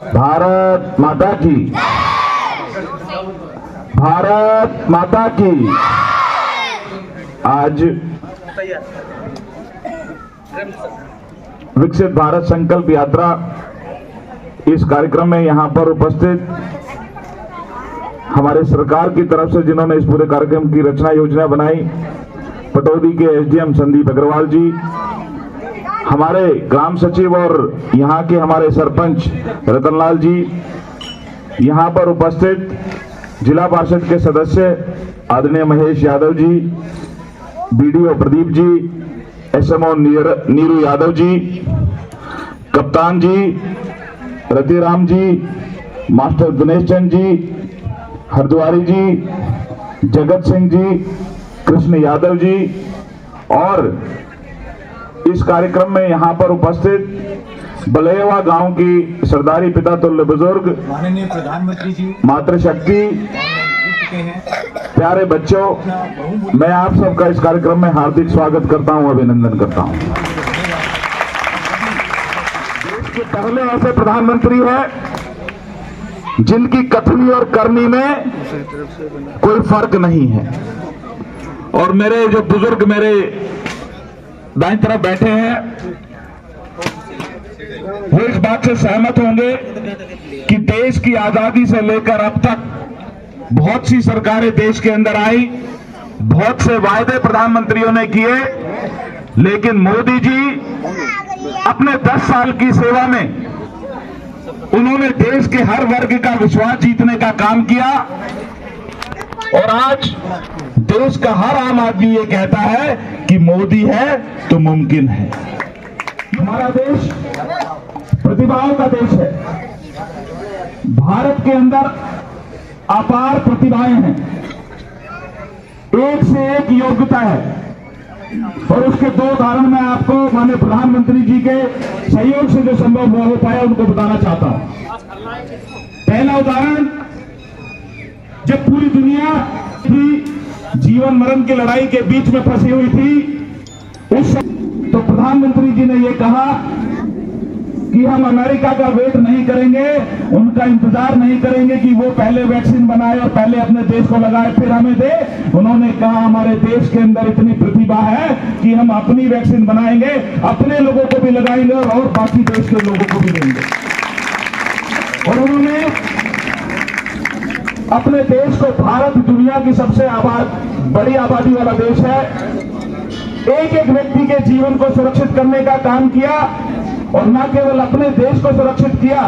भारत माता की, भारत माता की। आज विकसित भारत संकल्प यात्रा इस कार्यक्रम में यहां पर उपस्थित हमारे सरकार की तरफ से जिन्होंने इस पूरे कार्यक्रम की रचना योजना बनाई, पटौदी के एसडीएम संदीप अग्रवाल जी, हमारे ग्राम सचिव और यहाँ के हमारे सरपंच रतनलाल जी, यहाँ पर उपस्थित जिला पार्षद के सदस्य आदरणीय महेश यादव जी, बीडीओ प्रदीप जी, एसएमओ नीरू यादव जी, कप्तान जी, रतिराम जी, मास्टर दिनेश चंद जी, हरद्वारी जी, जगत सिंह जी, कृष्ण यादव जी और इस कार्यक्रम में यहाँ पर उपस्थित बलेवा गांव की सरदारी पिता तुल्य बुजुर्ग, माननीय प्रधानमंत्री जी, मातृशक्ति, प्यारे बच्चों, मैं आप सबका इस कार्यक्रम में हार्दिक स्वागत करता हूं, अभिनंदन करता हूं। देश के पहले ऐसे प्रधानमंत्री हैं जिनकी कथनी और करनी में कोई फर्क नहीं है। और मेरे जो बुजुर्ग मेरे दाईं तरफ बैठे हैं वो इस बात से सहमत होंगे कि देश की आजादी से लेकर अब तक बहुत सी सरकारें देश के अंदर आई, बहुत से वायदे प्रधानमंत्रियों ने किए, लेकिन मोदी जी अपने 10 साल की सेवा में उन्होंने देश के हर वर्ग का विश्वास जीतने का काम किया। और आज देश का हर आम आदमी ये कहता है कि मोदी है तो मुमकिन है। हमारा देश प्रतिभाओं का देश है। भारत के अंदर अपार प्रतिभाएं हैं, एक से एक योग्यता है। और उसके 2 उदाहरण मैं आपको माननीय प्रधानमंत्री जी के सहयोग से जो संभव हो पाया उनको बताना चाहता हूं। पहला उदाहरण, जब पूरी दुनिया थी जीवन मरण की लड़ाई के बीच में फंसी हुई थी, उस तो प्रधानमंत्री जी ने यह कहा कि हम अमेरिका का वेट नहीं करेंगे, उनका इंतजार नहीं करेंगे कि वो पहले वैक्सीन बनाए और पहले अपने देश को लगाए फिर हमें दे। उन्होंने कहा हमारे देश के अंदर इतनी प्रतिभा है कि हम अपनी वैक्सीन बनाएंगे, अपने लोगों को भी लगाएंगे और बाकी देश के लोगों को भी देंगे। और उन्होंने अपने देश को, भारत दुनिया की सबसे बड़ी आबादी वाला देश है, एक एक व्यक्ति के जीवन को सुरक्षित करने का काम किया। और न केवल अपने देश को सुरक्षित किया,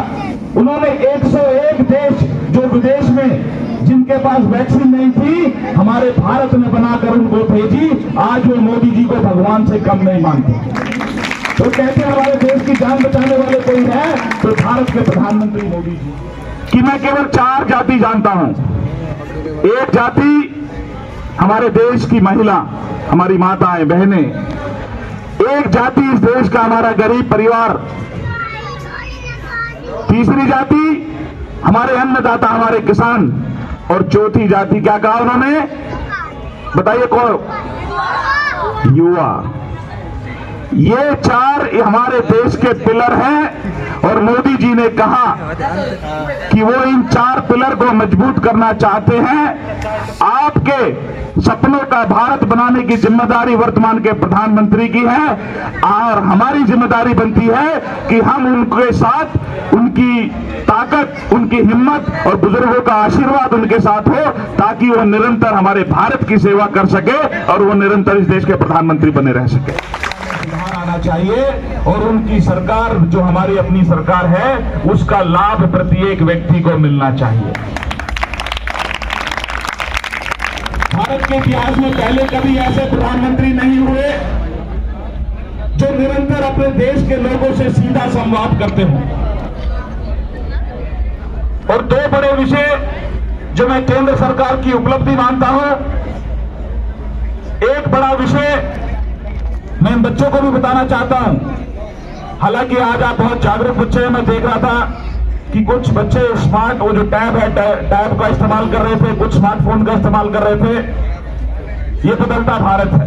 उन्होंने 101 देश जो विदेश में जिनके पास वैक्सीन नहीं थी, हमारे भारत ने बनाकर उनको भेजी। आज वो मोदी जी को भगवान से कम नहीं मानते। तो कहते हैं हमारे देश की जान बचाने वाले कोई है तो भारत के प्रधानमंत्री मोदी जी। कि मैं केवल 4 जाति जानता हूं। एक जाति हमारे देश की महिला, हमारी माताएं बहनें। एक जाति इस देश का हमारा गरीब परिवार। तीसरी जाति हमारे अन्नदाता, हमारे किसान। और चौथी जाति क्या कहा उन्होंने, बताइए कौन? युवा। ये 4 हमारे देश के पिलर हैं। और मोदी जी ने कहा कि वो इन 4 पिलर को मजबूत करना चाहते हैं। आपके सपनों का भारत बनाने की जिम्मेदारी वर्तमान के प्रधानमंत्री की है और हमारी जिम्मेदारी बनती है कि हम उनके साथ, उनकी ताकत, उनकी हिम्मत और बुजुर्गों का आशीर्वाद उनके साथ हो ताकि वो निरंतर हमारे भारत की सेवा कर सके और वो निरंतर इस देश के प्रधानमंत्री बने रह सके। सुधार आना चाहिए और उनकी सरकार, जो हमारी अपनी सरकार है, उसका लाभ प्रत्येक व्यक्ति को मिलना चाहिए। भारत के इतिहास में पहले कभी ऐसे प्रधानमंत्री नहीं हुए जो निरंतर अपने देश के लोगों से सीधा संवाद करते हों। और 2 बड़े विषय जो मैं केंद्र सरकार की उपलब्धि मानता हूं। एक बड़ा विषय मैं बच्चों को भी बताना चाहता हूं। हालांकि आज आप बहुत जागरूक बच्चे हैं। मैं देख रहा था कि कुछ बच्चे स्मार्ट, वो जो टैब है, टैब का इस्तेमाल कर रहे थे, कुछ स्मार्टफोन का इस्तेमाल कर रहे थे। ये बदलता भारत है।